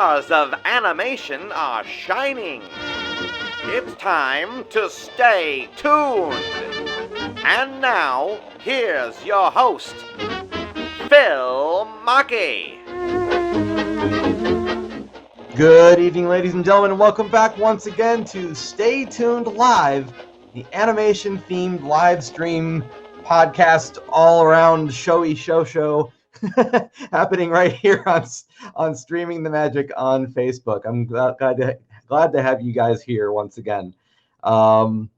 stars of animation are shining. It's time to stay tuned. And now, here's your host, Phil Mackey. Good evening, ladies and gentlemen, and welcome back once again to Stay Tuned Live, the animation-themed live stream podcast all-around showy show happening right here on Streaming the Magic on Facebook. I'm glad to have you guys here once again. Once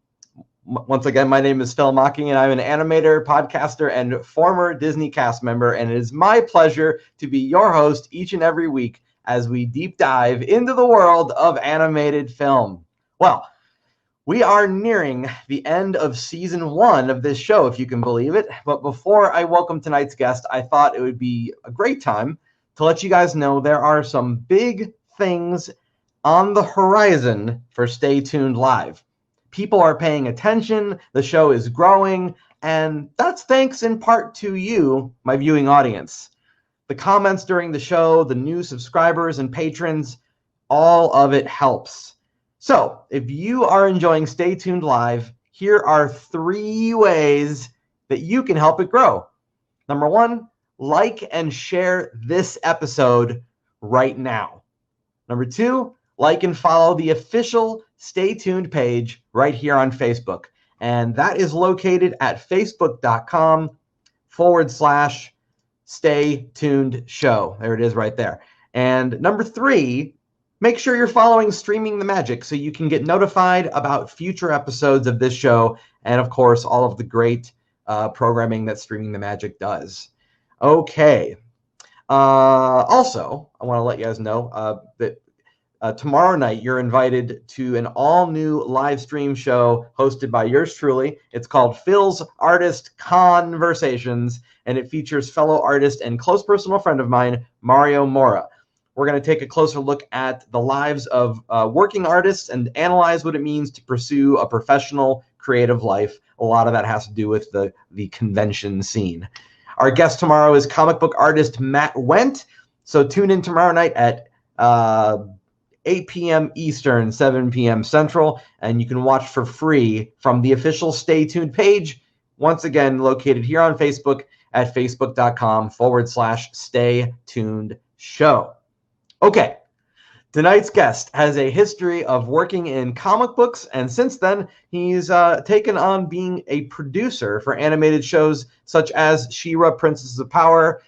again, my name is Phil Mackey, and I'm an animator, podcaster, and former Disney cast member, and it is my pleasure to be your host each and every week as we deep dive into the world of animated film. Well, we are nearing the end of season 1 of this show, if you can believe it. But before I welcome tonight's guest, I thought it would be a great time to let you guys know there are some big things on the horizon for Stay Tuned Live. People are paying attention, the show is growing, and that's thanks in part to you, my viewing audience. The comments during the show, the new subscribers and patrons, all of it helps. So, if you are enjoying Stay Tuned Live, here are 3 ways that you can help it grow. Number 1, like and share this episode right now. Number 2, like and follow the official Stay Tuned page right here on Facebook. And that is located at facebook.com/Stay Tuned Show. There it is right there. And number 3, make sure you're following Streaming the Magic so you can get notified about future episodes of this show and, of course, all of the great programming that Streaming the Magic does. Okay. Also, I want to let you guys know that tomorrow night you're invited to an all-new live stream show hosted by yours truly. It's called Phil's Artist Conversations, and it features fellow artist and close personal friend of mine, Mario Mora. We're going to take a closer look at the lives of working artists and analyze what it means to pursue a professional, creative life. A lot of that has to do with the convention scene. Our guest tomorrow is comic book artist Matt Wendt. So tune in tomorrow night at 8 p.m. Eastern, 7 p.m. Central, and you can watch for free from the official Stay Tuned page, once again located here on Facebook at facebook.com/Stay Tuned Show. Okay, tonight's guest has a history of working in comic books, and since then, he's taken on being a producer for animated shows such as She-Ra, Princess of Power,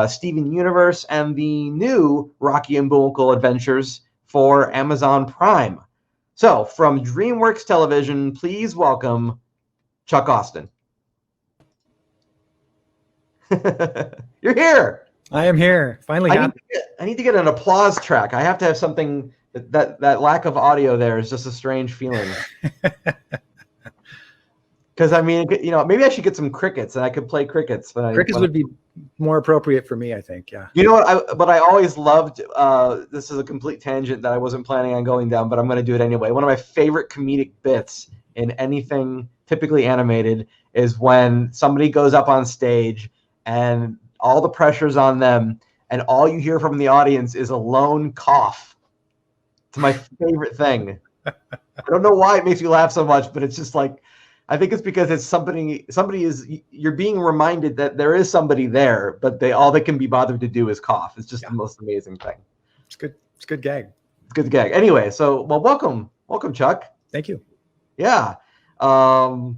Steven Universe, and the new Rocky and Bullwinkle Adventures for Amazon Prime. So, from Dreamworks Television, please welcome Chuck Austen. You're here! I am here. Finally happened. I need to get an applause track. I have to have something that lack of audio there is just a strange feeling. Because I mean, maybe I should get some crickets and I could play crickets. Crickets would be more appropriate for me, I think. Yeah. You know what? I always loved. This is a complete tangent that I wasn't planning on going down, but I'm going to do it anyway. One of my favorite comedic bits in anything typically animated is when somebody goes up on stage and all the pressure's on them, and all you hear from the audience is a lone cough. It's my favorite thing. I don't know why it makes me laugh so much, but it's just like, I think it's because it's you're being reminded that there is somebody there, but all they can be bothered to do is cough. It's just the most amazing thing. It's good. It's a good gag. It's a good gag. Anyway, so, welcome, Chuck. Thank you. Yeah. I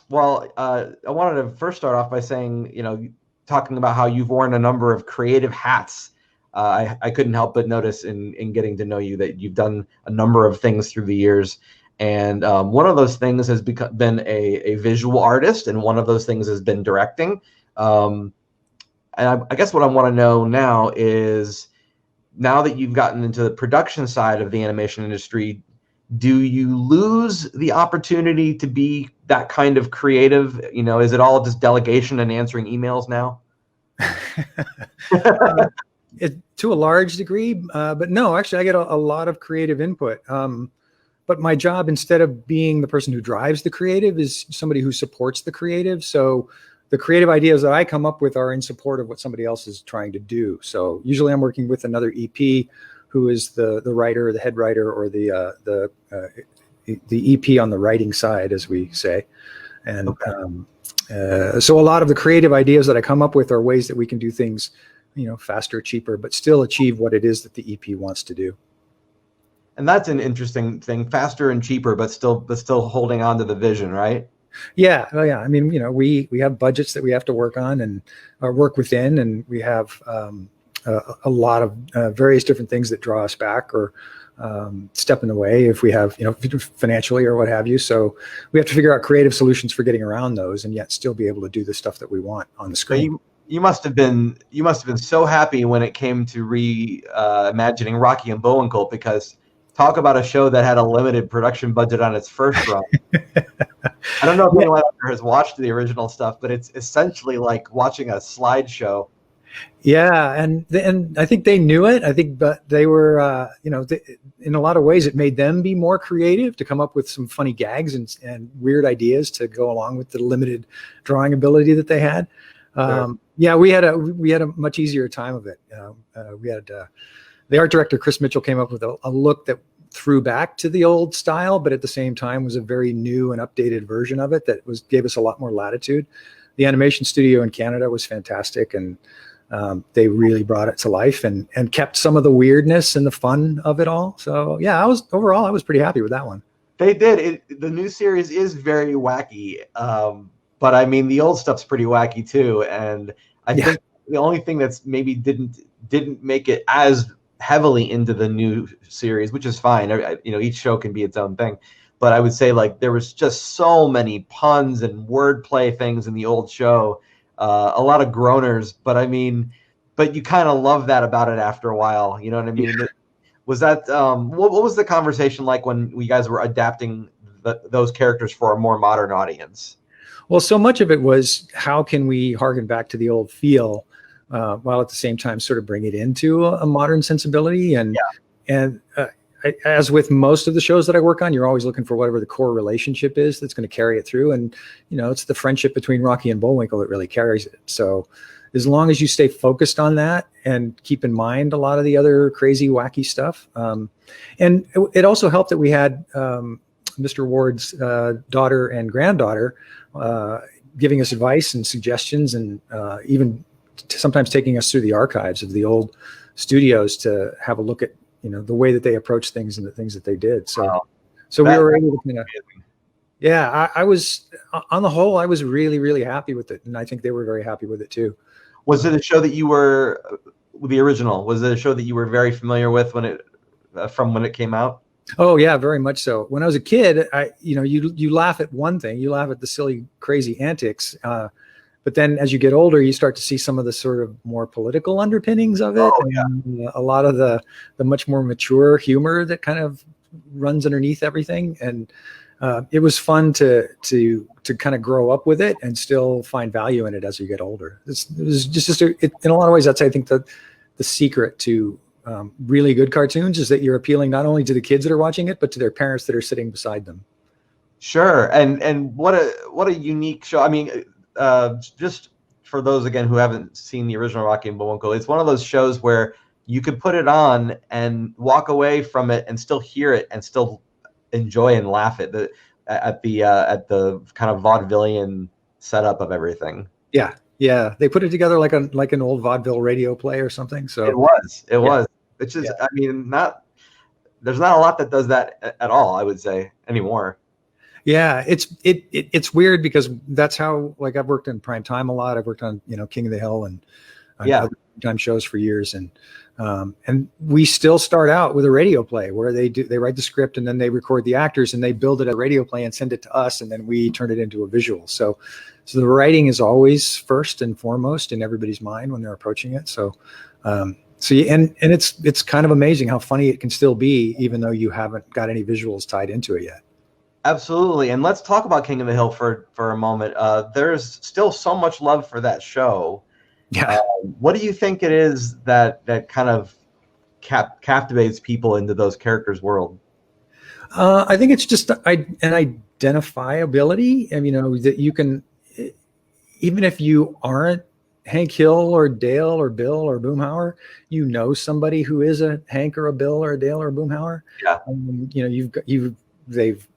wanted to first start off by saying, talking about how you've worn a number of creative hats. I couldn't help but notice in getting to know you that you've done a number of things through the years. And one of those things has been a visual artist, and one of those things has been directing. And I guess what I want to know now is, now that you've gotten into the production side of the animation industry, do you lose the opportunity to be that kind of creative? Is it all just delegation and answering emails now? To a large degree, but no, actually I get a lot of creative input. But my job, instead of being the person who drives the creative, is somebody who supports the creative. So the creative ideas that I come up with are in support of what somebody else is trying to do. So usually I'm working with another EP who is the writer, the head writer, or the EP on the writing side, as we say. And so a lot of the creative ideas that I come up with are ways that we can do things, faster, cheaper, but still achieve what it is that the EP wants to do. And that's an interesting thing, faster and cheaper, but still holding on to the vision, right? Yeah. Oh, yeah. I mean, we have budgets that we have to work on and work within, and we have a lot of various different things that draw us back or step in the way if we have, financially or what have you. So we have to figure out creative solutions for getting around those, and yet still be able to do the stuff that we want on the screen. So you must have been so happy when it came to imagining Rocky and Bullwinkle, because talk about a show that had a limited production budget on its first run. I don't know if anyone out there has watched the original stuff, but it's essentially like watching a slideshow. Yeah, and I think they knew it. I think, but they were, in a lot of ways, it made them be more creative to come up with some funny gags and weird ideas to go along with the limited drawing ability that they had. Sure. Yeah, we had a much easier time of it. We had the art director Chris Mitchell came up with a look that threw back to the old style, but at the same time was a very new and updated version of it that gave us a lot more latitude. The animation studio in Canada was fantastic, and they really brought it to life and kept some of the weirdness and the fun of it all. So yeah, I was pretty happy with that one. They did. The new series is very wacky, but I mean the old stuff's pretty wacky too. And I think the only thing that's maybe didn't make it as heavily into the new series, which is fine. Each show can be its own thing. But I would say like there was just so many puns and wordplay things in the old show. A lot of groaners, but you kind of love that about it after a while. You know what I mean? Yeah. Was that what was the conversation like when you guys were adapting those characters for a more modern audience? Well, so much of it was how can we harken back to the old feel while at the same time sort of bring it into a modern sensibility. As with most of the shows that I work on, you're always looking for whatever the core relationship is that's going to carry it through. And, it's the friendship between Rocky and Bullwinkle that really carries it. So as long as you stay focused on that and keep in mind a lot of the other crazy, wacky stuff. And it also helped that we had Mr. Ward's daughter and granddaughter giving us advice and suggestions, and even sometimes taking us through the archives of the old studios to have a look at the way that they approach things and the things that they did. So, wow. So we were able to I was, on the whole, I was really, really happy with it. And I think they were very happy with it too. Was it a show that you were, the original, was it a show that you were very familiar with from when it came out? Oh yeah, very much so. When I was a kid, you laugh at one thing, you laugh at the silly, crazy antics. But then as you get older, you start to see some of the sort of more political underpinnings of it. Oh, yeah. And a lot of the much more mature humor that kind of runs underneath everything. And it was fun to kind of grow up with it and still find value in it as you get older. It was just in a lot of ways, that's, I think, the secret to really good cartoons is that you're appealing not only to the kids that are watching it, but to their parents that are sitting beside them. Sure. And what a unique show. I mean, just for those again who haven't seen the original Rocky and Bullwinkle, it's one of those shows where you could put it on and walk away from it and still hear it and still enjoy and laugh at the kind of vaudevillian setup of everything. Yeah, they put it together like an old vaudeville radio play or something. So it was. It's just, I mean, there's not a lot that does that at all, I would say, anymore. Yeah, it's weird because that's how, like, I've worked in prime time a lot. I've worked on King of the Hill and other time shows for years, and we still start out with a radio play where they write the script and then they record the actors and they build it a radio play and send it to us, and then we turn it into a visual. So the writing is always first and foremost in everybody's mind when they're approaching it. So it's kind of amazing how funny it can still be even though you haven't got any visuals tied into it yet. Absolutely. And let's talk about King of the Hill for a moment. There's still so much love for that show. Yeah. What do you think it is that kind of captivates people into those characters' world? I think it's just an identifiability. And, that you can, even if you aren't Hank Hill or Dale or Bill or Boomhauer, you know somebody who is a Hank or a Bill or a Dale or a Boomhauer. Yeah. They've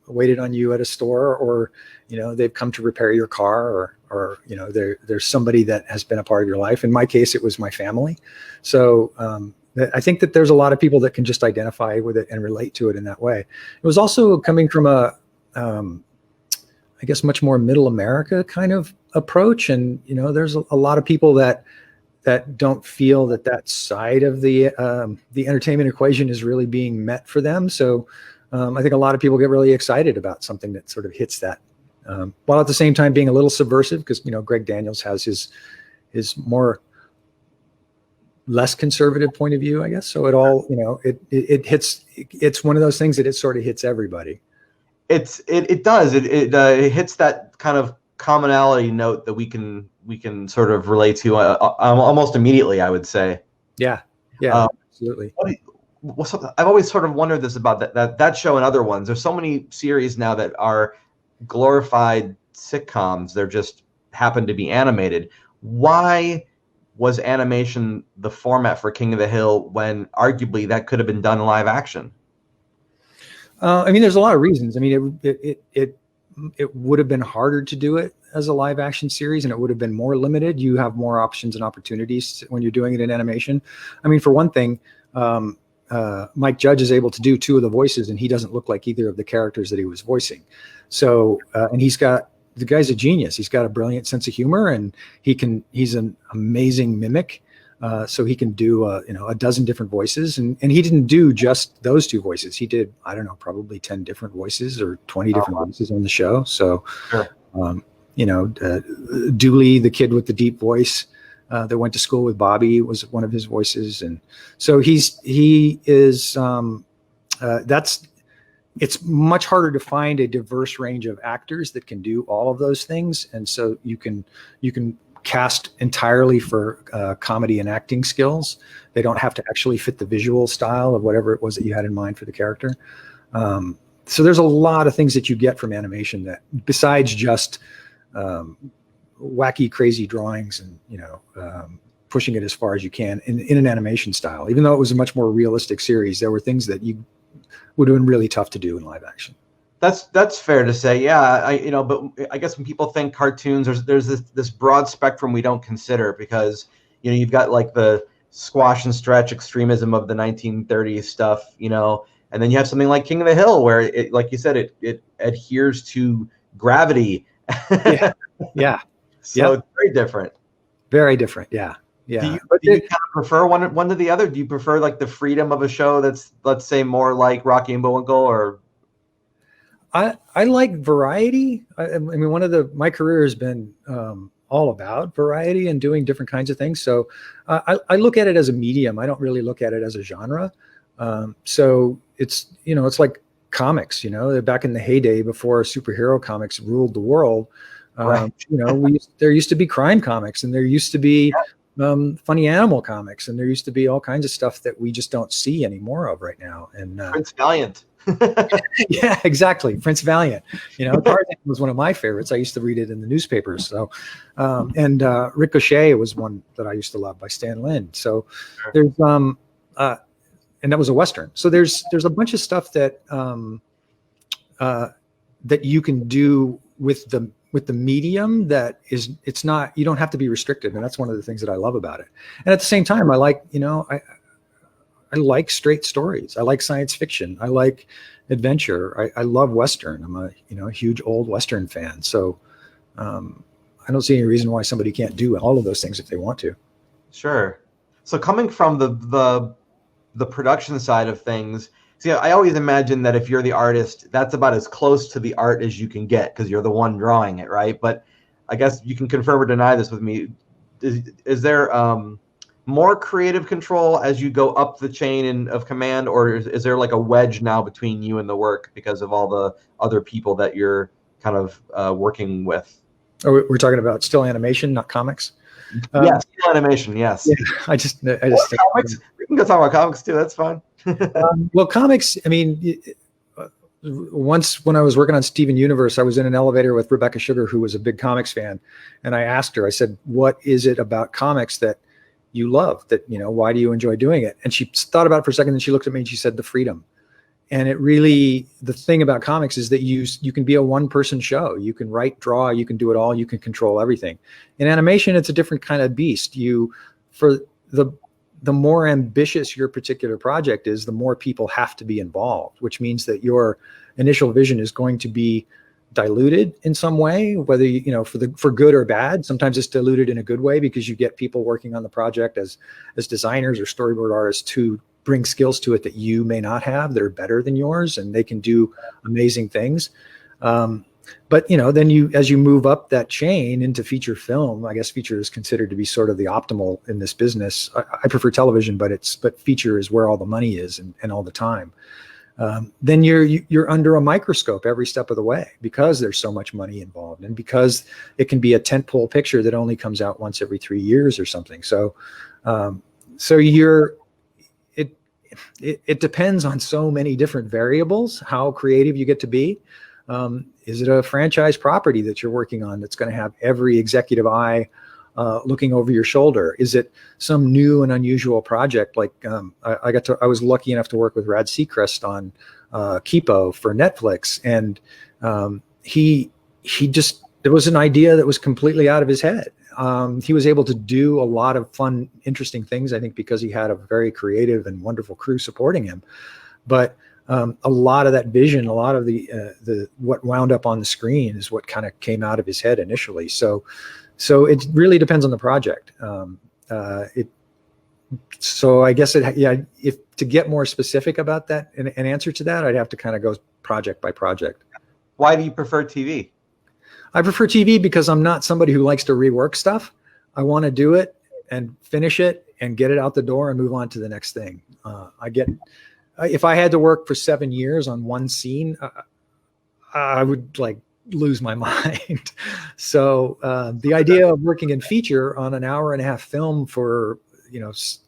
waited on you at a store, or they've come to repair your car, or there's somebody that has been a part of your life. In my case, it was my family. So I think that there's a lot of people that can just identify with it and relate to it in that way. It was also coming from a I guess much more middle America kind of approach. And, there's a lot of people that don't feel that side of the entertainment equation is really being met for them. So I think a lot of people get really excited about something that sort of hits that, while at the same time being a little subversive, because, Greg Daniels has his more less conservative point of view, I guess. So it all, it hits, it's one of those things that it sort of hits everybody. It does. It hits that kind of commonality note that we can sort of relate to almost immediately, I would say. Yeah, absolutely. I've always sort of wondered this about that show and other ones. There's so many series now that are glorified sitcoms. They're just happen to be animated. Why was animation the format for King of the Hill when arguably that could have been done in live action? There's a lot of reasons. It would have been harder to do it as a live action series, and it would have been more limited. You have more options and opportunities when you're doing it in animation. For one thing, Mike Judge is able to do two of the voices, and he doesn't look like either of the characters that he was voicing. So, and the guy's a genius. He's got a brilliant sense of humor, and he's an amazing mimic. So he can do, a dozen different voices, and he didn't do just those two voices. He did, I don't know, probably 10 different voices or 20 different voices on the show. So, sure. Dooley, the kid with the deep voice that went to school with Bobby, was one of his voices. And so it's much harder to find a diverse range of actors that can do all of those things. And so you can cast entirely for comedy and acting skills. They don't have to actually fit the visual style of whatever it was that you had in mind for the character. So there's a lot of things that you get from animation that, besides just wacky, crazy drawings and, pushing it as far as you can in an animation style. Even though it was a much more realistic series, there were things that you would have been really tough to do in live action. That's fair to say. Yeah, but I guess when people think cartoons, there's this broad spectrum we don't consider, because you've got like the squash and stretch extremism of the 1930s stuff, and then you have something like King of the Hill, where it, like you said, it adheres to gravity. Yeah. So it's very different. Very different. Yeah. Do you kind of prefer one to the other? Do you prefer like the freedom of a show that's, let's say, more like Rocky and Bullwinkle, or? I like variety. My career has been all about variety and doing different kinds of things. So I look at it as a medium. I don't really look at it as a genre. So it's like comics, back in the heyday before superhero comics ruled the world. Right. There used to be crime comics, and there used to be funny animal comics, and there used to be all kinds of stuff that we just don't see any more of right now. And Prince Valiant. Yeah, exactly. Prince Valiant. Tarzan was one of my favorites. I used to read it in the newspapers. So, and Ricochet was one that I used to love by Stan Lin. So there's, and that was a Western. So there's a bunch of stuff that that you can do with the medium that is, it's not, you don't have to be restricted. And that's one of the things that I love about it. And at the same time, I like, I like straight stories. I like science fiction. I like adventure. I love Western. I'm a huge old Western fan. So I don't see any reason why somebody can't do all of those things if they want to. Sure. So coming from the production side of things, see, I always imagine that if you're the artist, that's about as close to the art as you can get, because you're the one drawing it, right? But I guess you can confirm or deny this with me. Is there more creative control as you go up the chain of command, or is there like a wedge now between you and the work because of all the other people that you're kind of working with? Oh, we're talking about still animation, not comics. Yes, still animation. Yes. Yeah, I just comics. We can go talk about comics too. That's fine. Well, comics. once when I was working on Steven Universe, I was in an elevator with Rebecca Sugar, who was a big comics fan. And I asked her, I said, what is it about comics that you love, that, why do you enjoy doing it? And she thought about it for a second, and she looked at me and she said, the freedom. And it really, the thing about comics is that you can be a one-person show. You can write, draw, you can do it all. You can control everything. In animation, it's a different kind of beast. For the more ambitious your particular project is, the more people have to be involved, which means that your initial vision is going to be diluted in some way, whether for good or bad. Sometimes it's diluted in a good way because you get people working on the project as designers or storyboard artists who bring skills to it that you may not have, that are better than yours, and they can do amazing things. But then as you move up that chain into feature film, I guess feature is considered to be sort of the optimal in this business. I prefer television, but feature is where all the money is and all the time. Then you're under a microscope every step of the way, because there's so much money involved, and because it can be a tentpole picture that only comes out once every 3 years or something. So it depends on so many different variables, how creative you get to be. Is it a franchise property that you're working on that's going to have every executive eye looking over your shoulder? Is it some new and unusual project? Like I was lucky enough to work with Rad Seacrest on Kipo for Netflix, and it was an idea that was completely out of his head. He was able to do a lot of fun, interesting things, I think, because he had a very creative and wonderful crew supporting him. But a lot of that vision, a lot of the what wound up on the screen is what kind of came out of his head initially. So it really depends on the project. So I guess if to get more specific about that, an answer to that, I'd have to kind of go project by project. Why do you prefer TV? I prefer TV because I'm not somebody who likes to rework stuff. I want to do it and finish it and get it out the door and move on to the next thing. If I had to work for 7 years on one scene, I would lose my mind. So the idea of working in feature on an hour-and-a-half film for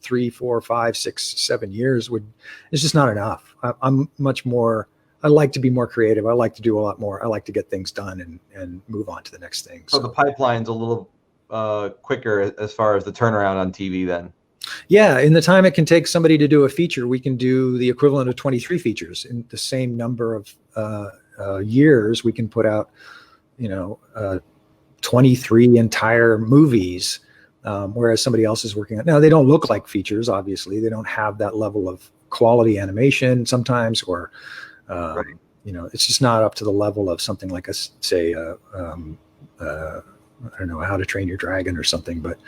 3, 4, 5, 6, 7 years is just not enough. I'm much more. I like to be more creative. I like to do a lot more. I like to get things done and move on to the next thing. So the pipeline's a little quicker as far as the turnaround on TV then. Yeah, in the time it can take somebody to do a feature, we can do the equivalent of 23 features in the same number of years. We can put out, 23 entire movies, whereas somebody else is working on. Now, they don't look like features, obviously. They don't have that level of quality animation sometimes, or right. It's just not up to the level of something like I don't know, How to Train Your Dragon or something. But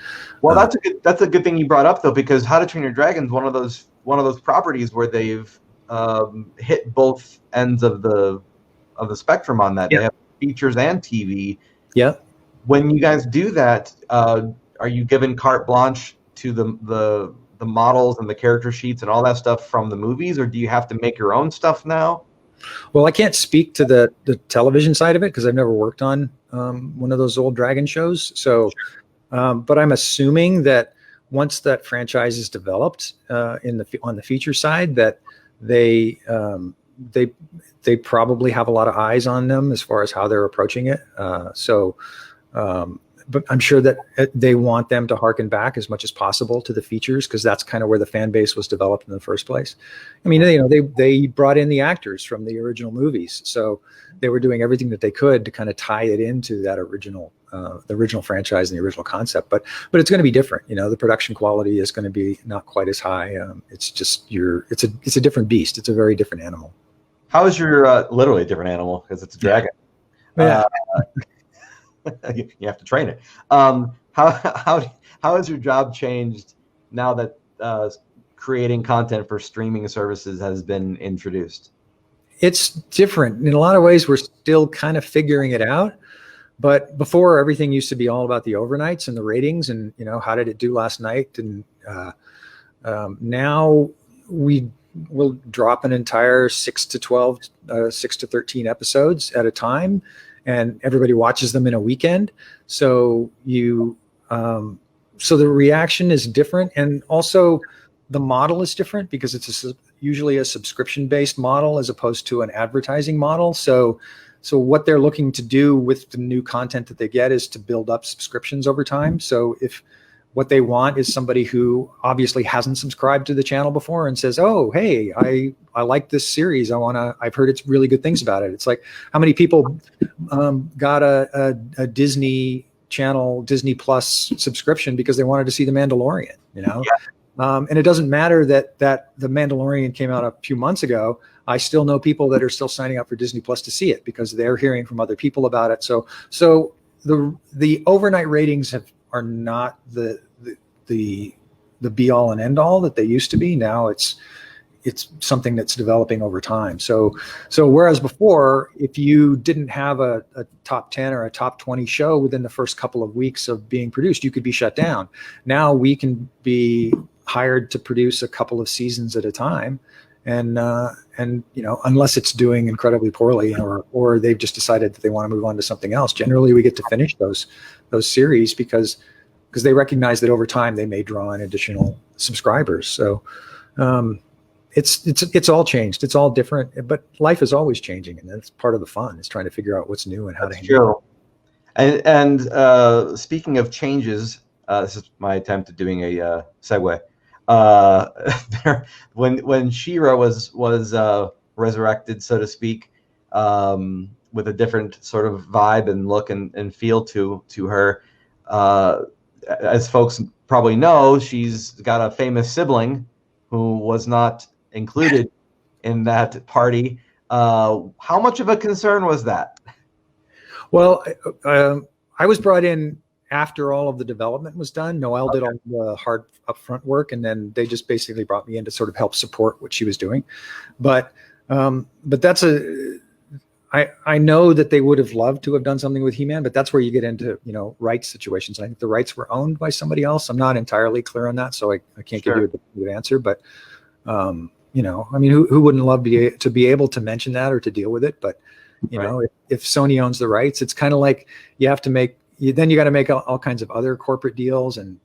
that's a good thing you brought up, though, because How to Train Your Dragon is one of those properties where they've hit both ends of the spectrum on that. Yeah. They have features and TV. Yeah. When you guys do that, are you given carte blanche to the models and the character sheets and all that stuff from the movies, or do you have to make your own stuff now? Well, I can't speak to the television side of it because I've never worked on one of those old dragon shows. So, but I'm assuming that once that franchise is developed on the feature side, that they probably have a lot of eyes on them as far as how they're approaching it. But I'm sure that they want them to harken back as much as possible to the features, because that's kind of where the fan base was developed in the first place. I mean, they brought in the actors from the original movies, so they were doing everything that they could to kind of tie it into that original, the original franchise and the original concept. But it's going to be different. The production quality is going to be not quite as high. It's just it's a different beast. It's a very different animal. How is your literally a different animal, because it's a dragon? Yeah. You have to train it. How has your job changed now that creating content for streaming services has been introduced? It's different. In a lot of ways, we're still kind of figuring it out. But before, everything used to be all about the overnights and the ratings and, how did it do last night? And now we will drop an entire 6 to 13 episodes at a time, and everybody watches them in a weekend. So so the reaction is different, and also the model is different because usually a subscription-based model as opposed to an advertising model. So what they're looking to do with the new content that they get is to build up subscriptions over time. So if what they want is somebody who obviously hasn't subscribed to the channel before and says, "Oh, hey, I like this series. I've heard it's really good things about it." It's like, how many people got a Disney Channel, Disney Plus subscription because they wanted to see The Mandalorian, you know? Yeah. And it doesn't matter that The Mandalorian came out a few months ago. I still know people that are still signing up for Disney Plus to see it because they're hearing from other people about it. So the overnight ratings are not the be all and end all that they used to be. Now it's something that's developing over time. So whereas before, if you didn't have a top 10 or a top 20 show within the first couple of weeks of being produced, you could be shut down. Now we can be hired to produce a couple of seasons at a time. And you know, unless it's doing incredibly poorly or they've just decided that they want to move on to something else, generally we get to finish those series because they recognize that over time they may draw in additional subscribers. So it's all changed. It's all different, but life is always changing, and that's part of the fun. Is trying to figure out what's new and how to handle it. And speaking of changes, this is my attempt at doing a segue. When She-Ra was resurrected, so to speak, with a different sort of vibe and look and feel to her. As folks probably know, she's got a famous sibling who was not included in that party. How much of a concern was that? Well, I was brought in after all of the development was done. Noelle did all the hard upfront work, and then they just basically brought me in to sort of help support what she was doing. But that's I know that they would have loved to have done something with He-Man, but that's where you get into, you know, rights situations. I think the rights were owned by somebody else. I'm not entirely clear on that, so I can't give you a good answer. But you know, I mean, who wouldn't love to be able to mention that or to deal with it? But you know, if Sony owns the rights, it's kind of like you have to make. Then you got to make all kinds of other corporate deals and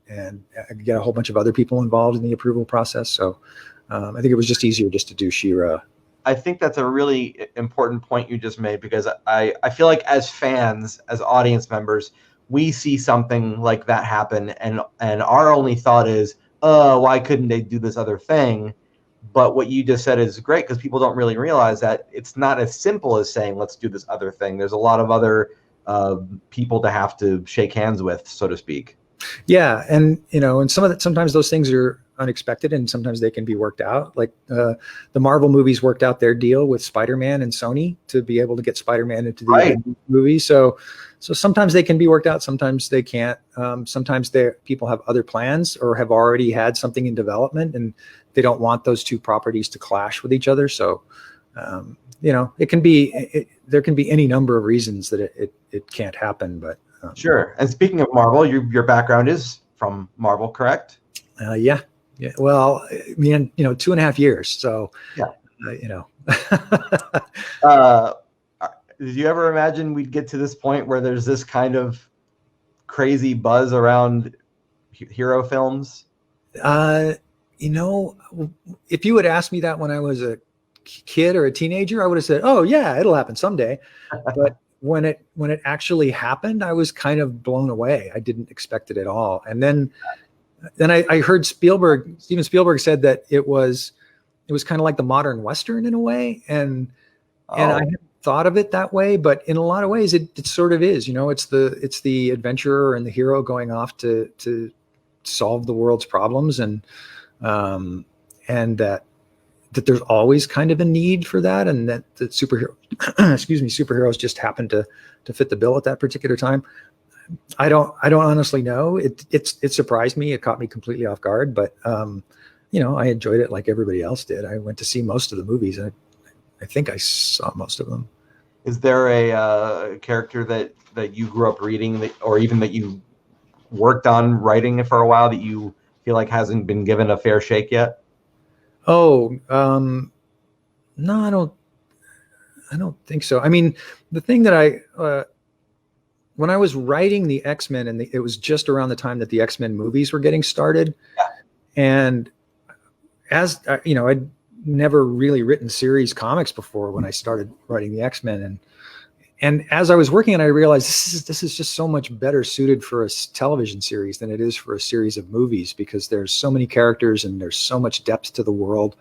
get a whole bunch of other people involved in the approval process. So I think it was just easier just to do She-Ra. I think that's a really important point you just made, because I feel like as fans, as audience members, we see something like that happen, and our only thought is, why couldn't they do this other thing? But what you just said is great, because people don't really realize that it's not as simple as saying, let's do this other thing. There's a lot of other people to have to shake hands with, so to speak. Yeah, and you know, and sometimes those things are unexpected, and sometimes they can be worked out. Like the Marvel movies worked out their deal with Spider-Man and Sony to be able to get Spider-Man into the movie. So sometimes they can be worked out, sometimes they can't. Sometimes people have other plans or have already had something in development, and they don't want those two properties to clash with each other. So you know, there can be any number of reasons that it can't happen. But sure. And speaking of Marvel, your background is from Marvel, correct? Yeah. Well, I mean, you know, 2.5 years. So, yeah. You know. Did you ever imagine we'd get to this point where there's this kind of crazy buzz around hero films? You know, if you had asked me that when I was a kid or a teenager, I would have said, "Oh yeah, it'll happen someday." But when it actually happened, I was kind of blown away. I didn't expect it at all. And then I heard Steven Spielberg said that it was kind of like the modern Western in a way, and I hadn't thought of it that way, but in a lot of ways it sort of is. You know, it's the adventurer and the hero going off to solve the world's problems, and that there's always kind of a need for that, and that superheroes just happen to fit the bill at that particular time. I don't honestly know. It surprised me. It caught me completely off guard, but you know, I enjoyed it like everybody else did. I went to see most of the movies. I think I saw most of them. Is there a character that you grew up reading, or even that you worked on writing for a while, that you feel like hasn't been given a fair shake yet? Oh, no, I don't think so. I mean, the thing that when I was writing the X-Men, and it was just around the time that the X-Men movies were getting started. Yeah. And as you know, never really written series comics before when I started writing the X-Men, and as I was working on it, I realized this is just so much better suited for a television series than it is for a series of movies, because there's so many characters and there's so much depth to the world.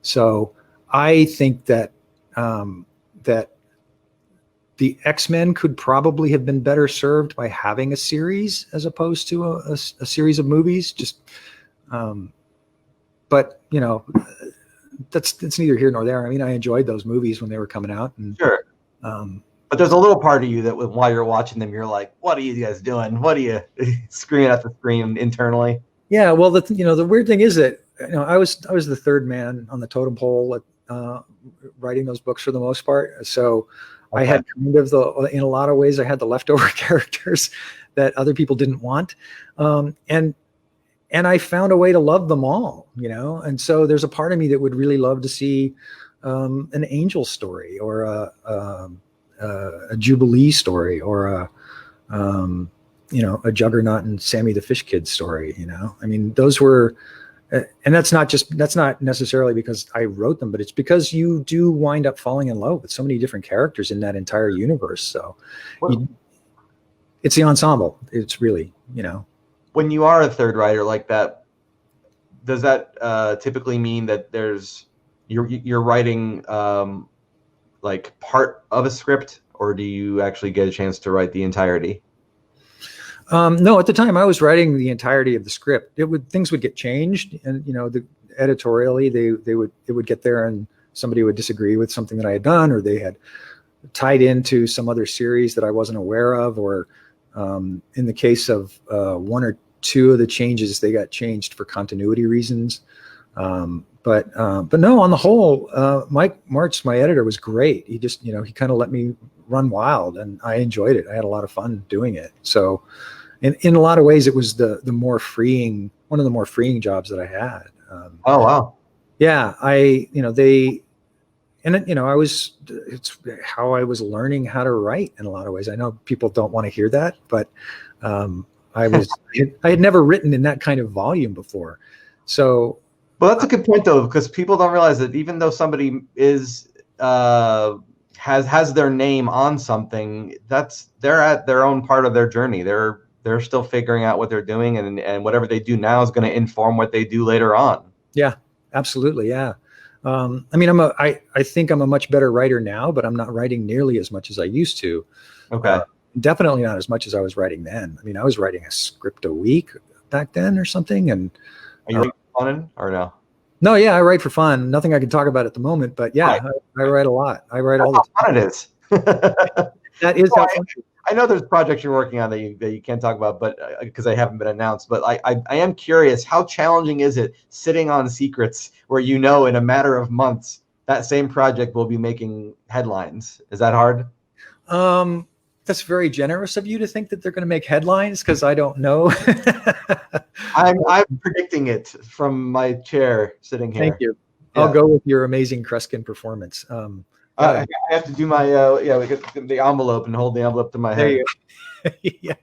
So I think that that the X-Men could probably have been better served by having a series as opposed to a series of movies. Just, but you know, it's neither here nor there. I mean, I enjoyed those movies when they were coming out, and Sure. But there's a little part of you that while you're watching them, you're like, what are you guys doing? What are you screaming at the screen internally? Yeah, well, the weird thing is that I was the third man on the totem pole writing those books for the most part. So okay. I had kind of in a lot of ways, I had the leftover characters that other people didn't want, and I found a way to love them all, And so there's a part of me that would really love to see an Angel story, or a Jubilee story, or a Juggernaut and Sammy the Fish Kid story. I mean, those were, and that's not necessarily because I wrote them, but it's because you do wind up falling in love with so many different characters in that entire universe. So it's the ensemble. It's really, When you are a third writer like that, does that typically mean that you're writing like part of a script, or do you actually get a chance to write the entirety? No, at the time I was writing the entirety of the script. Things would get changed, and editorially it would get there, and somebody would disagree with something that I had done, or they had tied into some other series that I wasn't aware of, or in the case of one or two of the changes, they got changed for continuity reasons. But no, on the whole, Mike Martz, my editor, was great. He just, he kind of let me run wild, and I enjoyed it. I had a lot of fun doing it. So in a lot of ways, it was one of the more freeing jobs that I had. Oh, wow. Yeah. It's how I was learning how to write in a lot of ways. I know people don't want to hear that, but I had never written in that kind of volume before. So, well, that's a good point, though, because people don't realize that even though somebody has their name on something, they're at their own part of their journey. They're still figuring out what they're doing, and whatever they do now is going to inform what they do later on. Yeah, absolutely. Yeah. I mean, I think I'm a much better writer now, but I'm not writing nearly as much as I used to. Okay. Definitely not as much as I was writing then. I mean, I was writing a script a week back then or something. And are you fun or no? No, yeah, I write for fun. Nothing I can talk about at the moment, but yeah, I write a lot. I write all the time. How fun it is. That is how fun. I know there's projects you're working on that you can't talk about, but because they haven't been announced. But I am curious, how challenging is it sitting on secrets where in a matter of months that same project will be making headlines? Is that hard? That's very generous of you to think that they're going to make headlines, because I don't know. I'm predicting it from my chair sitting here. Thank you. Yeah. I'll go with your amazing Kreskin performance. I have to do my we get the envelope and hold the envelope to my head. Yeah.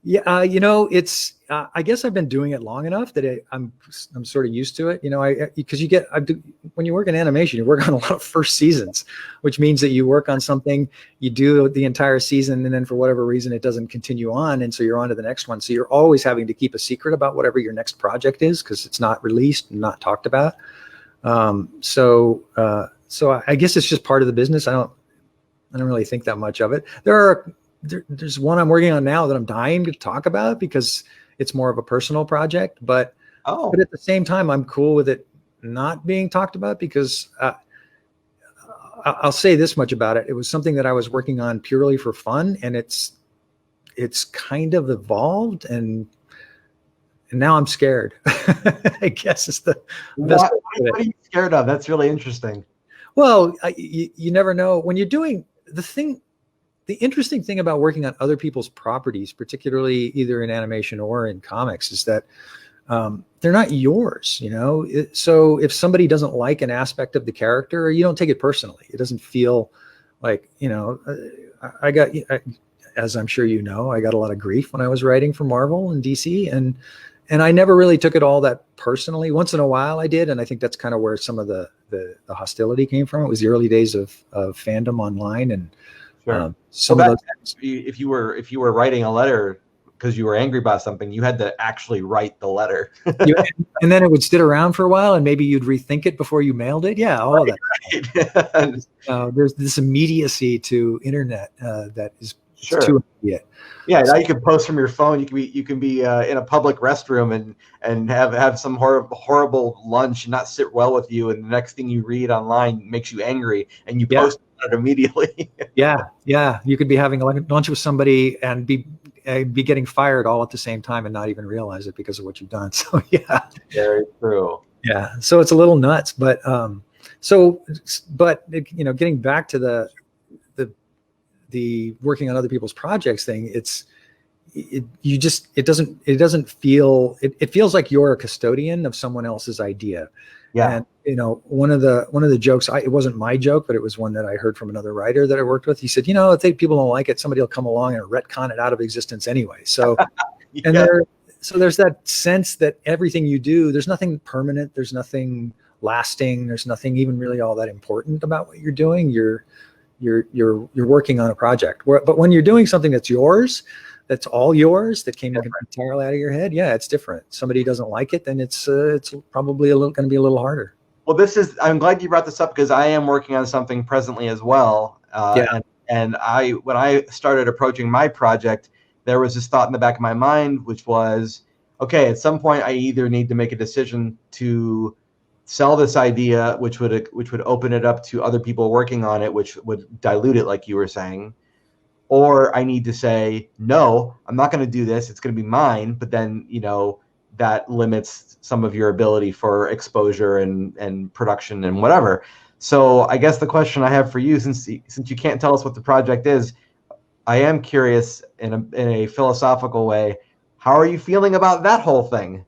It's I guess I've been doing it long enough that I'm sort of used to it. Because when you work in animation, you work on a lot of first seasons, which means that you work on something, you do the entire season, and then for whatever reason it doesn't continue on, and so you're on to the next one. So you're always having to keep a secret about whatever your next project is, because it's not released and not talked about. So I guess it's just part of the business. I don't really think that much of it. There's one I'm working on now that I'm dying to talk about because it's more of a personal project, but at the same time, I'm cool with it not being talked about, because I'll say this much about it. It was something that I was working on purely for fun, and it's kind of evolved, and now I'm scared. I guess it's the best. What are you scared of? That's really interesting. Well, you never know when you're doing the thing. The interesting thing about working on other people's properties, particularly either in animation or in comics, is that they're not yours, So if somebody doesn't like an aspect of the character, you don't take it personally. It doesn't feel like, as I'm sure I got a lot of grief when I was writing for Marvel and DC, and I never really took it all that personally. Once in a while I did, and I think that's kind of where some of the hostility came from. It was the early days of fandom online, and Sure. some of those. If you were writing a letter because you were angry about something, you had to actually write the letter. And then it would sit around for a while, and maybe you'd rethink it before you mailed it. Yeah, all of that. Right. There's this immediacy to internet that is too immediate. Yeah, now you can post from your phone. You can be in a public restroom and have some horrible lunch and not sit well with you, and the next thing you read online makes you angry, and you post it immediately. Yeah. You could be having lunch with somebody and be getting fired all at the same time and not even realize it because of what you've done. So yeah, very true. Yeah, so it's a little nuts, but getting back to the working on other people's projects thing, it feels like you're a custodian of someone else's idea. Yeah. And one of the jokes, it wasn't my joke, but it was one that I heard from another writer that I worked with. He said, if people don't like it, somebody will come along and retcon it out of existence anyway. So there's that sense that everything you do, there's nothing permanent, there's nothing lasting, there's nothing even really all that important about what you're doing. You're working on a project. But when you're doing something that's yours, that's all yours, that came entirely out of your head, yeah, it's different. Somebody doesn't like it, then it's probably going to be a little harder. Well, I'm glad you brought this up because I am working on something presently as well. And when I started approaching my project, there was this thought in the back of my mind, which was, okay, at some point I either need to make a decision to sell this idea, which would open it up to other people working on it, which would dilute it, like you were saying, or I need to say, no, I'm not going to do this. It's going to be mine. But then, that limits some of your ability for exposure and production and whatever. So I guess the question I have for you, since you can't tell us what the project is, I am curious in a philosophical way, how are you feeling about that whole thing?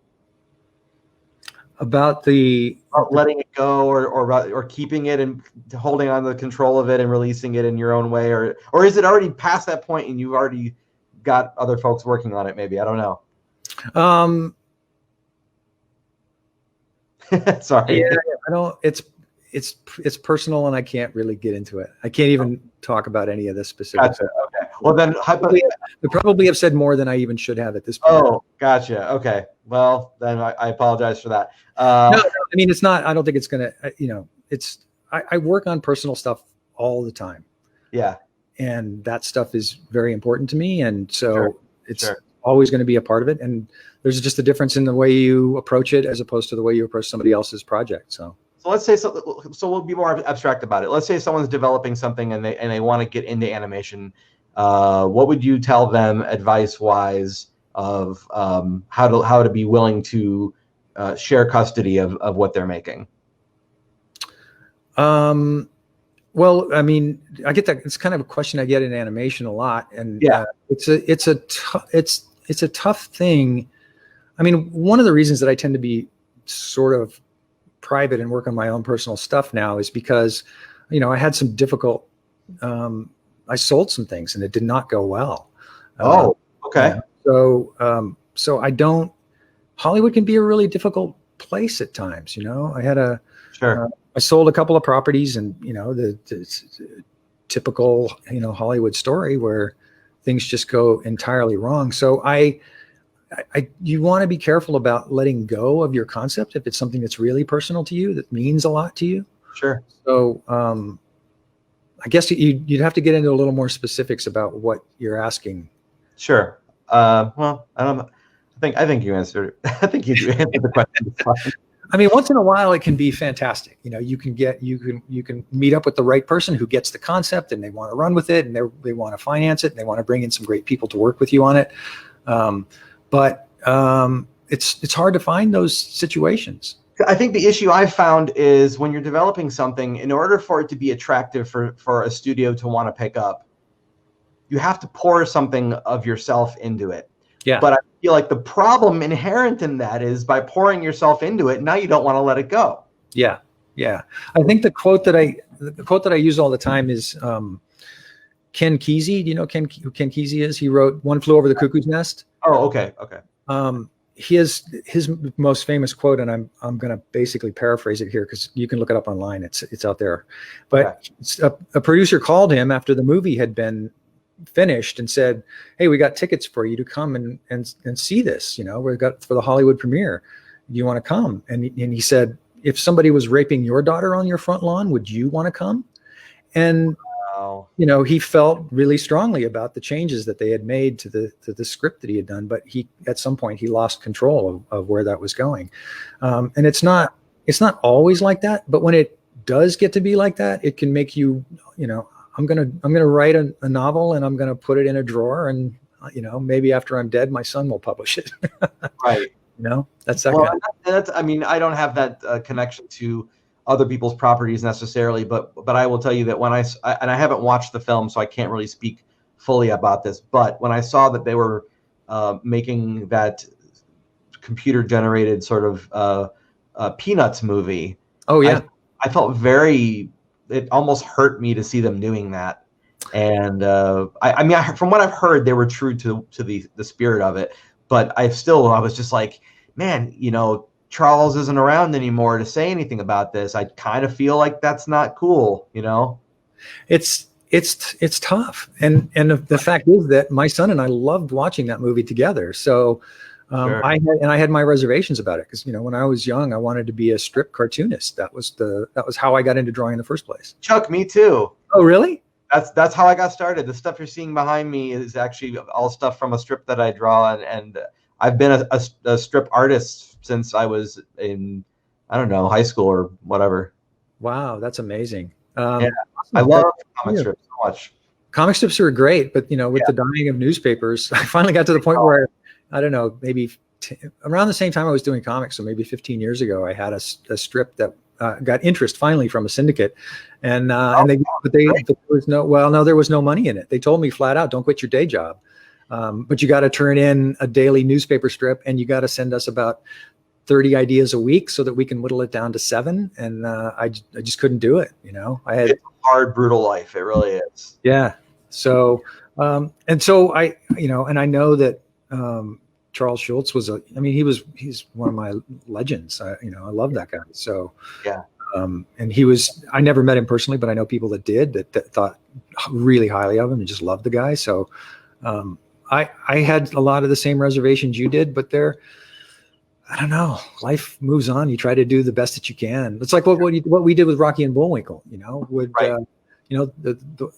About letting it go or keeping it and holding on to the control of it and releasing it in your own way, or is it already past that point and you've already got other folks working on it? Maybe, I don't know. Sorry. Yeah, I don't. It's personal, and I can't really get into it. I can't even talk about any of this specifics. Gotcha. Okay. Well, then I probably have said more than I even should have at this point. Oh, gotcha. Okay. Well, then I apologize for that. No, I mean, it's not. I don't think it's gonna. I work on personal stuff all the time. Yeah. And that stuff is very important to me, and so it's always going to be a part of it. And there's just a difference in the way you approach it as opposed to the way you approach somebody else's project. So let's say so we'll be more abstract about it. Let's say someone's developing something and they want to get into animation. What would you tell them advice-wise of how to be willing to share custody of what they're making? Well, I mean, I get that. It's kind of a question I get in animation a lot, and it's a tough thing. I mean, one of the reasons that I tend to be sort of private and work on my own personal stuff now is because, I had some difficult. I sold some things and it did not go well. Oh, okay. So I don't. Hollywood can be a really difficult place at times. I had I sold a couple of properties, and the typical Hollywood story where things just go entirely wrong. So you want to be careful about letting go of your concept if it's something that's really personal to you, that means a lot to you. Sure. So I guess you'd have to get into a little more specifics about what you're asking. Sure. Well, I don't know. I think you answered. I think you answered the question. I mean, once in a while it can be fantastic. You can meet up with the right person who gets the concept and they want to run with it and they want to finance it and they want to bring in some great people to work with you on it. But it's hard to find those situations. I think the issue I've found is when you're developing something, in order for it to be attractive for a studio to want to pick up, you have to pour something of yourself into it. Yeah. But I feel like the problem inherent in that is by pouring yourself into it, now you don't want to let it go. Yeah. Yeah. I think the quote that I use all the time is Ken Keezy. Do you know who Ken Keezy is? He wrote One Flew Over the Cuckoo's Nest. Oh, okay. Okay. his most famous quote, and I'm going to basically paraphrase it here because you can look it up online. It's out there. But a producer called him after the movie had been finished and said, "Hey, we got tickets for you to come and see this. We've got for the Hollywood premiere. Do you want to come?" And he said, "If somebody was raping your daughter on your front lawn, would you want to come?" And he felt really strongly about the changes that they had made to the script that he had done, but at some point he lost control of where that was going. And it's not always like that, but when it does get to be like that, it can make you, I'm gonna write a novel and I'm gonna put it in a drawer, and maybe after I'm dead, my son will publish it. Right. That's that. Well, I don't have that connection to other people's properties necessarily, but I will tell you that when I haven't watched the film, so I can't really speak fully about this, but when I saw that they were making that computer generated sort of Peanuts movie, I felt it almost hurt me to see them doing that. And from what I've heard, they were true to the spirit of it, but I was just like, man, Charles isn't around anymore to say anything about this. I kind of feel like that's not cool, It's tough, and the fact is that my son and I loved watching that movie together. So Sure. I had my reservations about it because when I was young, I wanted to be a strip cartoonist. That was how I got into drawing in the first place. Chuck, me too. Oh, really? That's how I got started. The stuff you're seeing behind me is actually all stuff from a strip that I draw, and I've been a strip artist since I was in, I don't know, high school or whatever. Wow, that's amazing. I love comic strips so much. Comic strips are great, but with the dying of newspapers, I finally got to the point where, I don't know, maybe around the same time I was doing comics, so maybe 15 years ago, I had a strip that got interest finally from a syndicate, there was no money in it. They told me flat out, don't quit your day job. But you got to turn in a daily newspaper strip, and you got to send us about 30 ideas a week so that we can whittle it down to 7. And I just couldn't do it. It's a hard, brutal life. It really is. Yeah. So, and I know that Charles Schultz he's one of my legends. I love that guy. So, yeah. And I never met him personally, but I know people that did that thought really highly of him and just loved the guy. So, I had a lot of the same reservations you did, but I don't know. Life moves on. You try to do the best that you can. It's like what we did with Rocky and Bullwinkle. The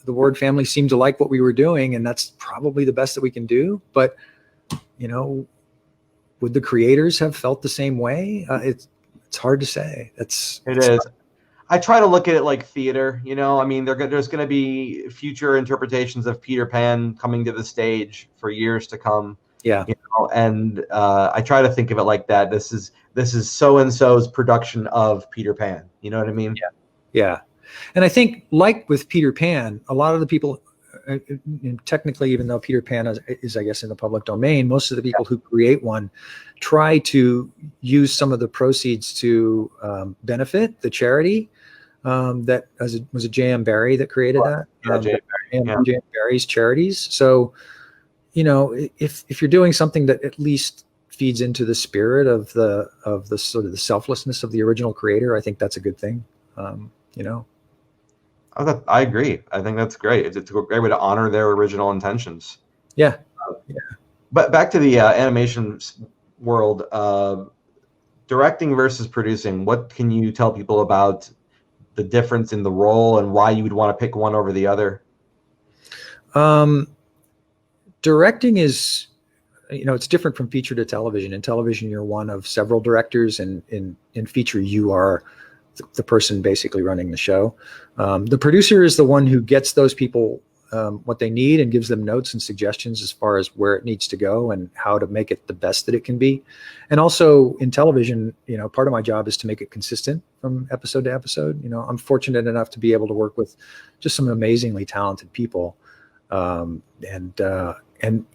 Ward family seemed to like what we were doing, and that's probably the best that we can do. But would the creators have felt the same way? It's hard to say. It is. I try to look at it like theater, there's going to be future interpretations of Peter Pan coming to the stage for years to come. Yeah. And I try to think of it like that. This is so-and-so's production of Peter Pan. You know what I mean? Yeah. Yeah. And I think like with Peter Pan, a lot of the people, technically, even though Peter Pan is, I guess, in the public domain, most of the people who create one try to use some of the proceeds to benefit the charity. That was it J.M. Barrie that created that? J.M. Barrie's charities. So, if you're doing something that at least feeds into the spirit of the sort of the selflessness of the original creator, I think that's a good thing. I agree. I think that's great. It's a great way to honor their original intentions. Yeah. But back to the animation world, directing versus producing. What can you tell people about the difference in the role and why you would want to pick one over the other? Directing is, it's different from feature to television. In television, you're one of several directors, and in feature, you are the person basically running the show. The producer is the one who gets those people what they need and gives them notes and suggestions as far as where it needs to go and how to make it the best that it can be. And also in television, part of my job is to make it consistent from episode to episode. I'm fortunate enough to be able to work with just some amazingly talented people. And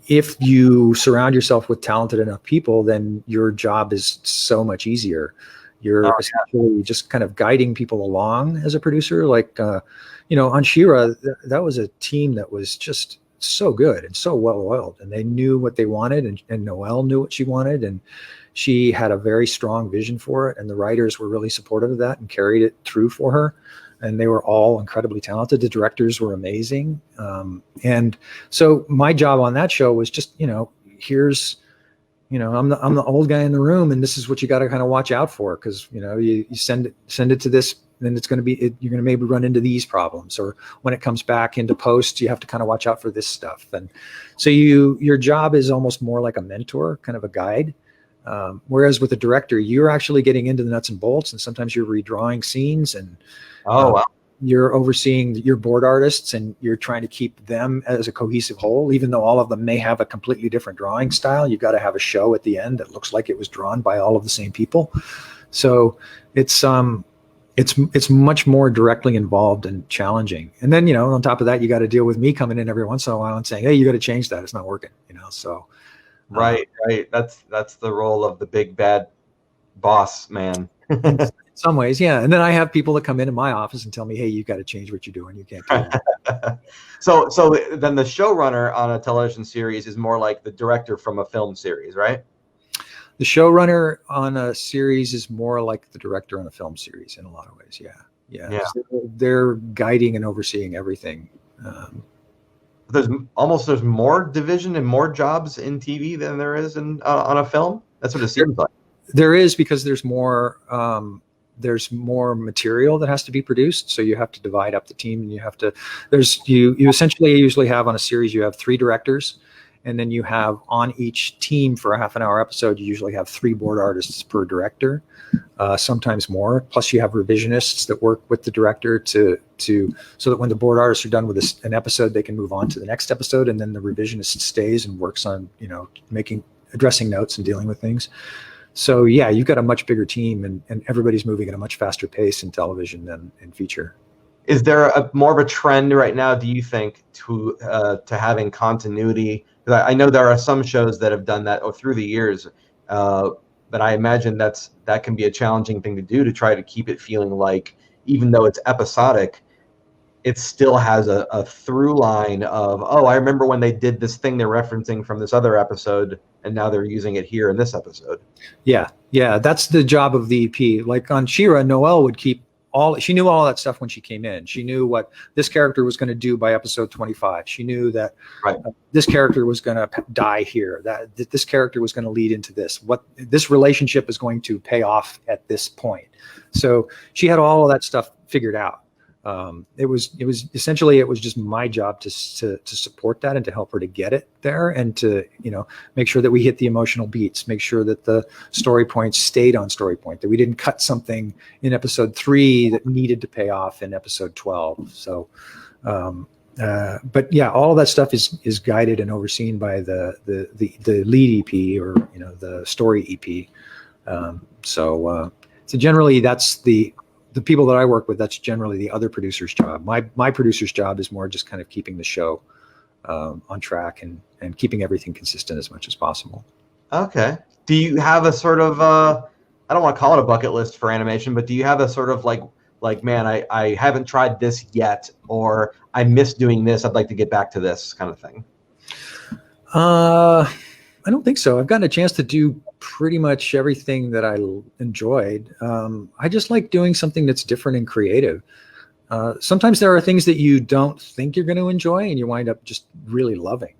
if you surround yourself with talented enough people, then your job is so much easier. You're essentially just kind of guiding people along as a producer. Like, on She-Ra, that was a team that was just so good and so well oiled, and they knew what they wanted, and Noelle knew what she wanted, and she had a very strong vision for it, and the writers were really supportive of that and carried it through for her. And they were all incredibly talented. The directors were amazing. And so my job on that show was just, here's, I'm the old guy in the room, and this is what you got to kind of watch out for. Cause you send it to this, then it's going to be, you're going to maybe run into these problems, or when it comes back into post, you have to kind of watch out for this stuff. And so your job is almost more like a mentor, kind of a guide. Whereas with a director, you're actually getting into the nuts and bolts, and sometimes you're redrawing scenes, and wow. You're overseeing your board artists, and you're trying to keep them as a cohesive whole, even though all of them may have a completely different drawing style. You've got to have a show at the end that looks like it was drawn by all of the same people. So it's much more directly involved and challenging. And then, on top of that, you got to deal with me coming in every once in a while and saying, hey, you got to change that. It's not working, so. Right. That's the role of the big bad boss man. In some ways, yeah. And then I have people that come into my office and tell me, hey, you got to change what you're doing. You can't do it. So then the showrunner on a television series is more like the director from a film series, right? The showrunner on a series is more like the director on a film series in a lot of ways. Yeah. So they're guiding and overseeing everything. There's more division and more jobs in TV than there is on a film. That's what it seems like. There is, because there's more material that has to be produced. So you have to divide up the team, and you essentially usually have on a series, you have 3 directors, and then you have on each team for a half an hour episode, you usually have 3 board artists per director, sometimes more. Plus you have revisionists that work with the director so that when the board artists are done with an episode, they can move on to the next episode. And then the revisionist stays and works on, addressing notes and dealing with things. So yeah, you've got a much bigger team, and everybody's moving at a much faster pace in television than in feature. Is there more of a trend right now, do you think, to having continuity? Because I know there are some shows that have done that through the years, but I imagine that can be a challenging thing to do, to try to keep it feeling like, even though it's episodic, it still has a through line of, I remember when they did this thing they're referencing from this other episode, and now they're using it here in this episode. Yeah, that's the job of the EP. Like on She-Ra, Noelle would keep she knew all that stuff when she came in. She knew what this character was going to do by episode 25. She knew that this character was going to die here, that this character was going to lead into this, what this relationship is going to pay off at this point. So she had all of that stuff figured out. It was essentially, it was just my job to support that and to help her to get it there, and to, make sure that we hit the emotional beats, make sure that the story points stayed on story point, that we didn't cut something in episode 3 that needed to pay off in episode 12. So, but yeah, all of that stuff is guided and overseen by the lead EP, or, the story EP. So generally that's the people that I work with, that's generally the other producer's job. My producer's job is more just kind of keeping the show on track and keeping everything consistent as much as possible. Okay. Do you have a sort of, I don't want to call it a bucket list for animation, but do you have a sort of like, man, I haven't tried this yet, or I miss doing this, I'd like to get back to this kind of thing? I don't think so. I've gotten a chance to do pretty much everything that I enjoyed. I just like doing something that's different and creative. Sometimes there are things that you don't think you're going to enjoy, and you wind up just really loving.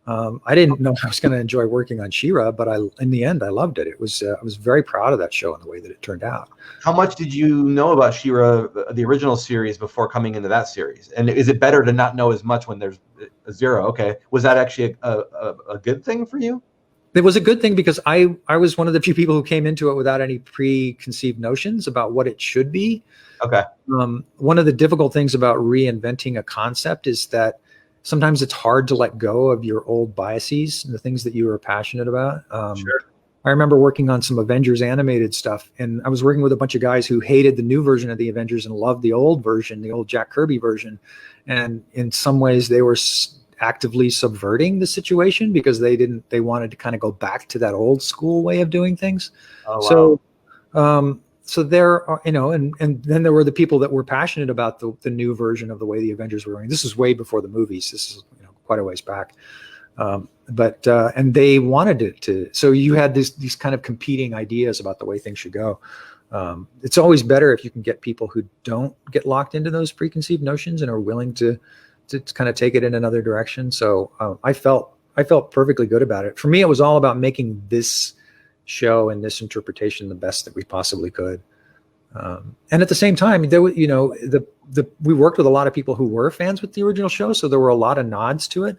I didn't know I was going to enjoy working on She-Ra, but in the end, I loved it. I was very proud of that show and the way that it turned out. How much did you know about She-Ra, the original series, before coming into that series? And is it better to not know as much when there's a zero? Okay. Was that actually a good thing for you? It was a good thing, because I was one of the few people who came into it without any preconceived notions about what it should be. Okay. One of the difficult things about reinventing a concept is that sometimes it's hard to let go of your old biases and the things that you were passionate about. Sure. I remember working on some Avengers animated stuff, and I was working with a bunch of guys who hated the new version of the Avengers and loved the old version, the old Jack Kirby version. And in some ways they were actively subverting the situation, because they wanted to kind of go back to that old school way of doing things. Oh, wow. So there are, and then there were the people that were passionate about the new version of the way the Avengers were going. This is way before the movies. This is, quite a ways back. And they wanted it to. So you had these kind of competing ideas about the way things should go. It's always better if you can get people who don't get locked into those preconceived notions and are willing to kind of take it in another direction. So I felt perfectly good about it. For me, it was all about making this show and this interpretation the best that we possibly could. And at the same time, there was, we worked with a lot of people who were fans with the original show, so there were a lot of nods to it.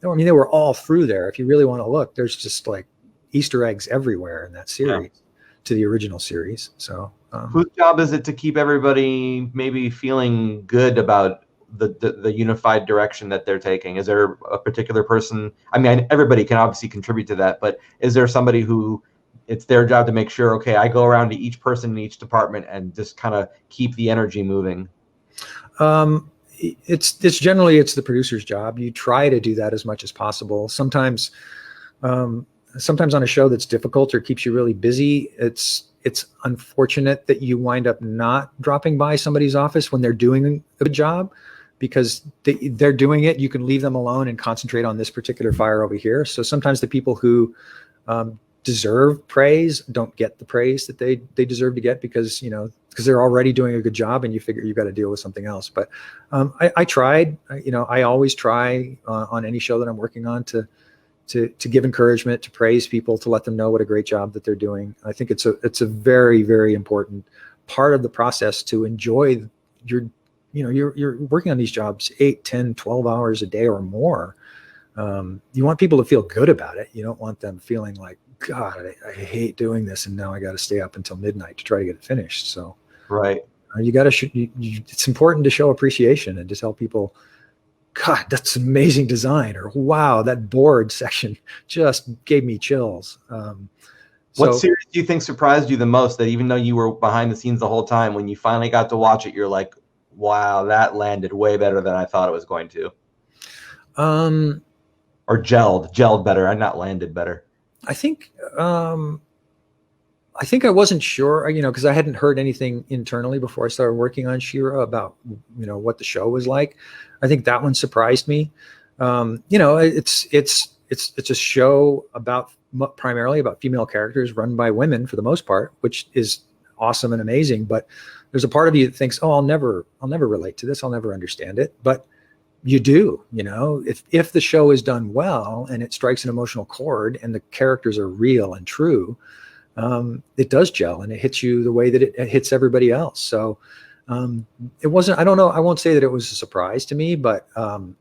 I mean, they were all through there. If you really want to look, there's just like Easter eggs everywhere in that series to the original series. So, whose job is it to keep everybody maybe feeling good about the unified direction that they're taking? Is there a particular person? I mean, everybody can obviously contribute to that, but is there somebody who it's their job to make sure, okay, I go around to each person in each department and just kind of keep the energy moving? It's generally the producer's job. You try to do that as much as possible. Sometimes on a show that's difficult or keeps you really busy, it's unfortunate that you wind up not dropping by somebody's office when they're doing a good job, because they're doing it. You can leave them alone and concentrate on this particular fire over here. So sometimes the people who deserve praise don't get the praise that they deserve to get because they're already doing a good job, and you figure you've got to deal with something else. But I tried, I always try on any show that I'm working on to give encouragement, to praise people, to let them know what a great job that they're doing. I think it's a very, very important part of the process to enjoy you're working on these jobs 8, 10, 12 hours a day or more. You want people to feel good about it. You don't want them feeling like, God, I hate doing this, and now I got to stay up until midnight to try to get it finished. So, right, you got to. It's important to show appreciation and to tell people, God, that's amazing design, or wow, that board section just gave me chills. What series do you think surprised you the most? That even though you were behind the scenes the whole time, when you finally got to watch it, you're like, wow, that landed way better than I thought it was going to. Or gelled better, and not landed better. I think I wasn't sure, because I hadn't heard anything internally before I started working on She-Ra about, what the show was like. I think that one surprised me. It's a show primarily about female characters run by women for the most part, which is awesome and amazing. But there's a part of you that thinks, oh, I'll never relate to this. I'll never understand it. But you do, if the show is done well and it strikes an emotional chord and the characters are real and true, it does gel and it hits you the way that it hits everybody else. So it wasn't, I don't know, I won't say that it was a surprise to me, but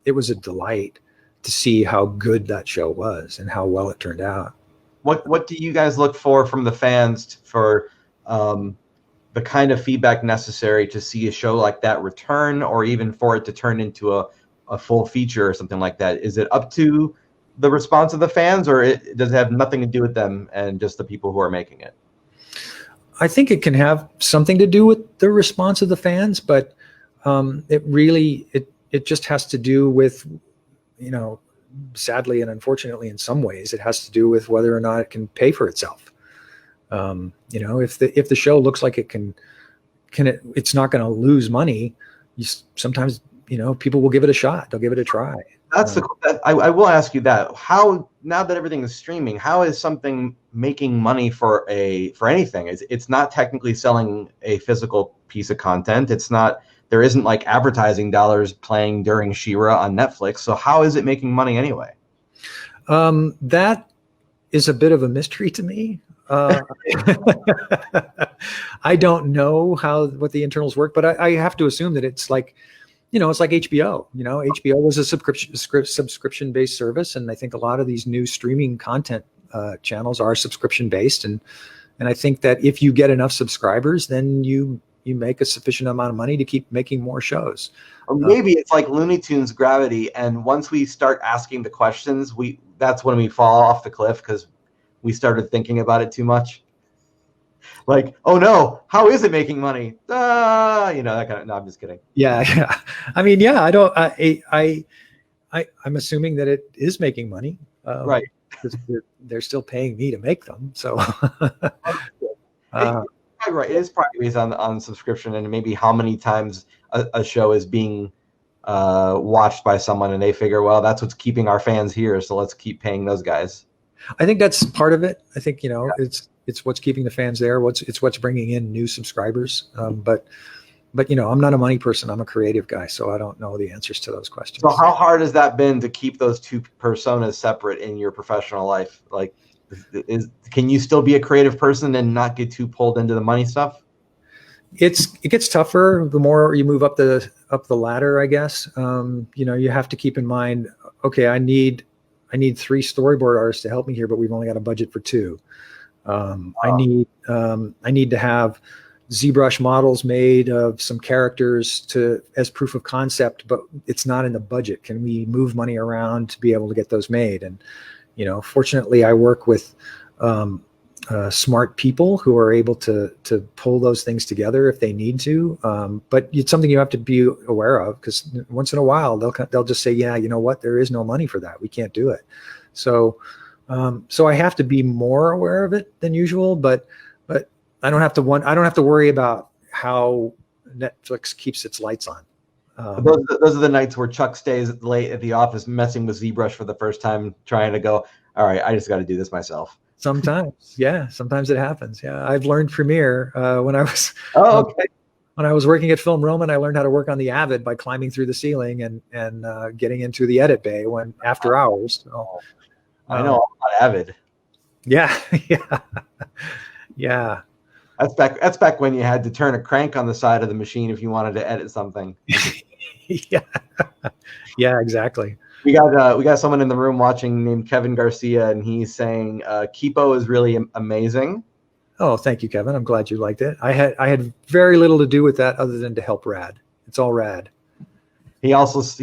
it was a delight to see how good that show was and how well it turned out. What do you guys look for from the fans for the kind of feedback necessary to see a show like that return, or even for it to turn into a full feature or something like that? Is it up to the response of the fans, or does it have nothing to do with them and just the people who are making it? I think it can have something to do with the response of the fans, but it just has to do with, sadly and unfortunately in some ways, it has to do with whether or not it can pay for itself. If the show looks like it's not going to lose money, sometimes people will give it a shot. They'll give it a try. I will ask you that. How, now that everything is streaming, how is something making money for anything? It's not technically selling a physical piece of content. There isn't like advertising dollars playing during She-Ra on Netflix. So how is it making money anyway? That is a bit of a mystery to me. I don't know what the internals work, but I have to assume that it's like, it's like HBO. HBO was a subscription-based service, and I think a lot of these new streaming content channels are subscription-based, and I think that if you get enough subscribers, then you make a sufficient amount of money to keep making more shows. Or maybe it's like Looney Tunes Gravity, and once we start asking the questions, that's when we fall off the cliff because we started thinking about it too much. Like, oh no, how is it making money? That kind of. No, I'm just kidding. Yeah. I mean, yeah. I don't. I'm assuming that it is making money, right? Because they're still paying me to make them. So, right. It is probably based on subscription and maybe how many times a show is being watched by someone, and they figure, well, that's what's keeping our fans here, so let's keep paying those guys. I think that's part of it. I think, it's what's keeping the fans there. It's what's bringing in new subscribers. But I'm not a money person. I'm a creative guy, so I don't know the answers to those questions. So how hard has that been to keep those two personas separate in your professional life? Like, can you still be a creative person and not get too pulled into the money stuff? It gets tougher the more you move up the ladder, I guess. You have to keep in mind, okay, I need 3 storyboard artists to help me here, but we've only got a budget for 2. Wow. I need to have ZBrush models made of some characters as proof of concept, but it's not in the budget. Can we move money around to be able to get those made? And, fortunately I work with smart people who are able to pull those things together if they need to. But it's something you have to be aware of, because once in a while they'll just say, yeah, you know what, there is no money for that. We can't do it. So I have to be more aware of it than usual, but I don't have to worry about how Netflix keeps its lights on. Those are the nights where Chuck stays late at the office messing with ZBrush for the first time, trying to go, all right, I just got to do this myself. Sometimes, yeah. Sometimes it happens. Yeah, I've learned Premiere when I was. Oh, okay. When I was working at Film Roman, I learned how to work on the Avid by climbing through the ceiling and getting into the edit bay after hours. So, I know all about Avid. Yeah, yeah. That's back when you had to turn a crank on the side of the machine if you wanted to edit something. Yeah, exactly. We got someone in the room watching named Kevin Garcia, and he's saying Kipo is really amazing. Oh, thank you, Kevin. I'm glad you liked it. I had very little to do with that other than to help Rad. It's all Rad. He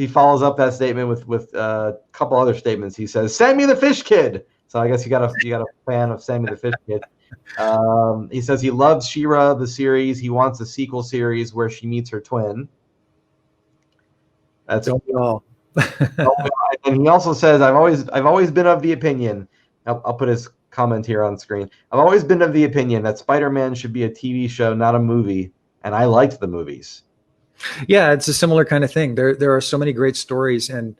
follows up that statement with a couple other statements. He says, "Sammy the Fish Kid." So I guess you got a fan of Sammy the Fish Kid. He says he loves She-Ra the series. He wants a sequel series where she meets her twin. That's all. And he also says, I've always been of the opinion. I'll put his comment here on screen. I've always been of the opinion that Spider-Man should be a TV show, not a movie, and I liked the movies. Yeah, it's a similar kind of thing. There are so many great stories, and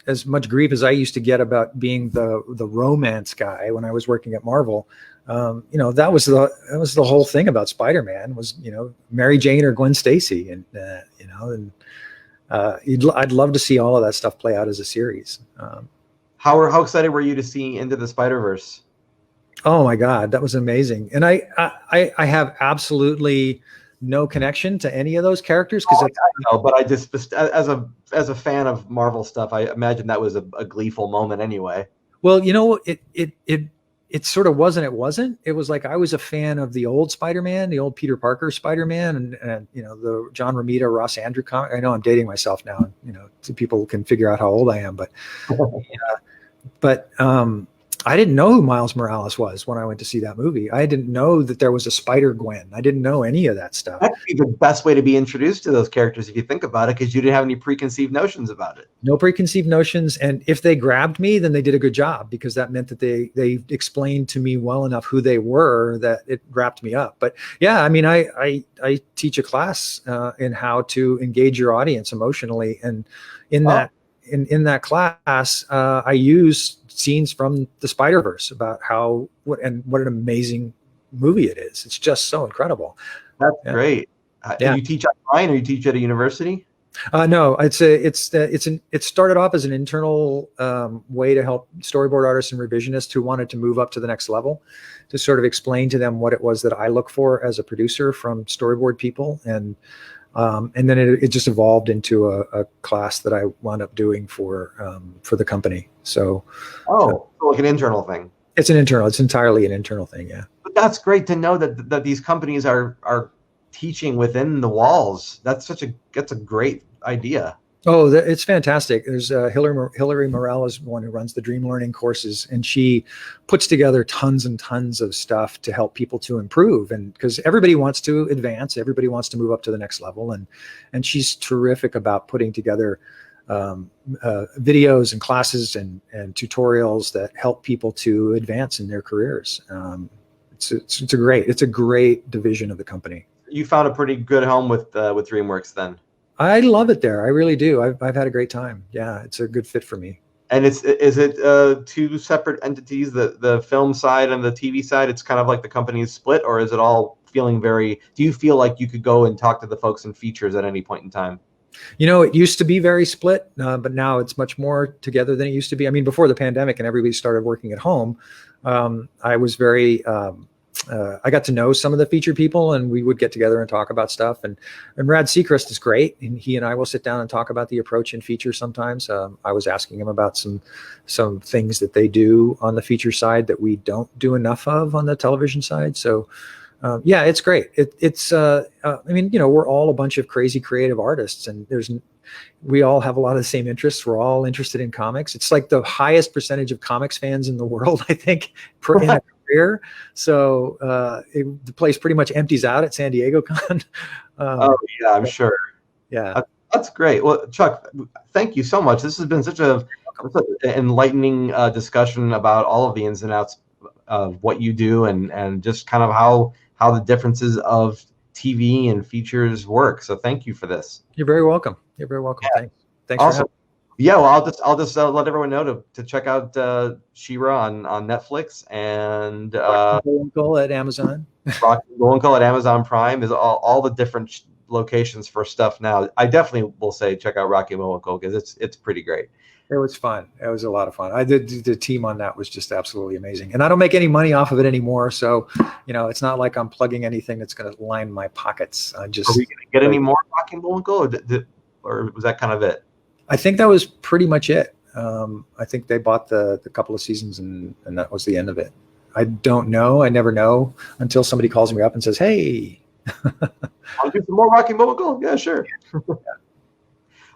as much grief as I used to get about being the romance guy when I was working at Marvel, that was the whole thing about Spider-Man was Mary Jane or Gwen Stacy, and I'd love to see all of that stuff play out as a series. How excited were you to see Into the Spider-Verse? Oh my God, that was amazing. And I have absolutely no connection to any of those characters because I know, but I just as a fan of Marvel stuff, I imagine that was a gleeful moment anyway. Well, it sort of was and it wasn't. It was like I was a fan of the old Spider-Man, the old Peter Parker Spider-Man, and the John Romita, Ross Andrew comic. I know I'm dating myself now, so people can figure out how old I am, but I didn't know who Miles Morales was when I went to see that movie. I didn't know that there was a Spider-Gwen. I didn't know any of that stuff. That'd be the best way to be introduced to those characters if you think about it, because you didn't have any preconceived notions about it. No preconceived notions. And if they grabbed me, then they did a good job, because that meant that they explained to me well enough who they were that it wrapped me up. But yeah, I mean, I teach a class in how to engage your audience emotionally. And in that class, I use scenes from the Spiderverse about what an amazing movie it is. It's just so incredible. That's great. Do you teach online or you teach at a university? No, it started off as an internal way to help storyboard artists and revisionists who wanted to move up to the next level, to sort of explain to them what it was that I look for as a producer from storyboard people. And then it just evolved into a class that I wound up doing for the company. So, like an internal thing. It's entirely an internal thing. Yeah. But that's great to know that these companies are teaching within the walls. That's a great idea. Oh, it's fantastic. There's Hillary Morel is one who runs the Dream Learning courses, and she puts together tons and tons of stuff to help people to improve. And because everybody wants to advance, everybody wants to move up to the next level, and she's terrific about putting together videos and classes and tutorials that help people to advance in their careers. It's a great division of the company. You found a pretty good home with DreamWorks then. I love it there. I really do. I've had a great time. Yeah, it's a good fit for me. And is it two separate entities, the film side and the TV side? It's kind of like the company is split, or is it all feeling very? Do you feel like you could go and talk to the folks in features at any point in time? It used to be very split, but now it's much more together than it used to be. I mean, before the pandemic and everybody started working at home, I was very. I got to know some of the feature people, and we would get together and talk about stuff. And Rad Seacrest is great, and he and I will sit down and talk about the approach in feature sometimes. I was asking him about some things that they do on the feature side that we don't do enough of on the television side. So yeah, it's great. I mean, we're all a bunch of crazy creative artists, and we all have a lot of the same interests. We're all interested in comics. It's like the highest percentage of comics fans in the world, I think, in a career. So the place pretty much empties out at San Diego Con. Oh yeah, I'm sure. Yeah, that's great. Well, Chuck, thank you so much. This has been such an enlightening discussion about all of the ins and outs of what you do, and just kind of how the differences of TV and features work. So thank you for this. You're very welcome. You're very welcome. Yeah. Thanks Awesome. for having me. Yeah, well, I'll just let everyone know to check out She-Ra on Netflix, and Rocky Bullwinkle at Amazon. Rocky Bullwinkle at Amazon Prime is all the different locations for stuff now. I definitely will say check out Rocky Bullwinkle because it's pretty great. It was fun. It was a lot of fun. The team on that was just absolutely amazing. And I don't make any money off of it anymore, so it's not like I'm plugging anything that's going to line my pockets. Are we going to get any more Rocky Bullwinkle, or was that kind of it? I think that was pretty much it. I think they bought the couple of seasons, and that was the end of it. I don't know. I never know until somebody calls me up and says, "Hey, I'll do some more Rocky Bullwinkle." Yeah, sure. Yeah.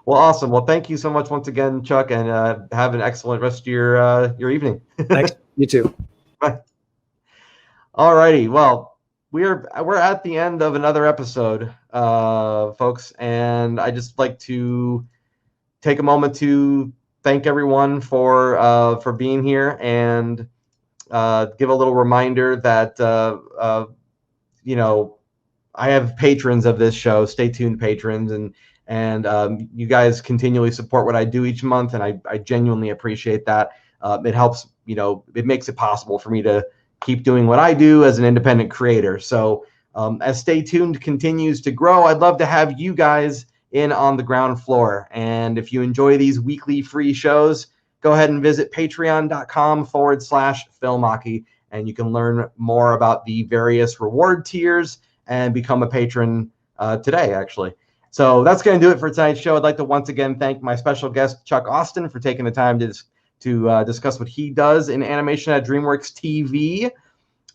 Well, awesome. Well, thank you so much once again, Chuck, and have an excellent rest of your evening. Thanks. You too. Bye. All righty. Well, we're at the end of another episode, folks, and I just like to take a moment to thank everyone for being here, and give a little reminder that I have patrons of this show, Stay Tuned patrons, and you guys continually support what I do each month, and I genuinely appreciate that. It helps, it makes it possible for me to keep doing what I do as an independent creator. So as Stay Tuned continues to grow, I'd love to have you guys in on the ground floor. And if you enjoy these weekly free shows, go ahead and visit patreon.com/filmhockey, and you can learn more about the various reward tiers and become a patron today, actually. So that's going to do it for tonight's show. I'd like to once again thank my special guest, Chuck Austen, for taking the time to discuss what he does in animation at Dreamworks TV.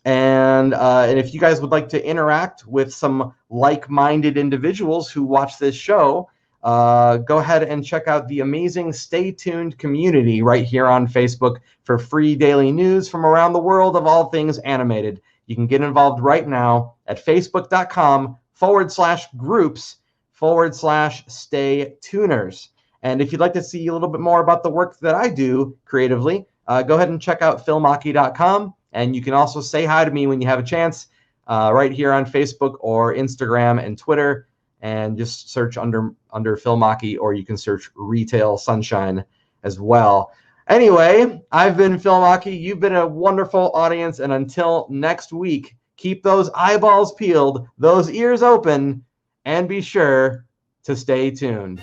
And if you guys would like to interact with some like-minded individuals who watch this show, go ahead and check out the amazing Stay Tuned community right here on Facebook for free daily news from around the world of all things animated. You can get involved right now at facebook.com/groups/Stay Tuners. And if you'd like to see a little bit more about the work that I do creatively, go ahead and check out filmhockey.com. And you can also say hi to me when you have a chance right here on Facebook or Instagram and Twitter. And just search under Filmhockey, or you can search Retail Sunshine as well. Anyway, I've been Filmhockey. You've been a wonderful audience. And until next week, keep those eyeballs peeled, those ears open, and be sure to stay tuned.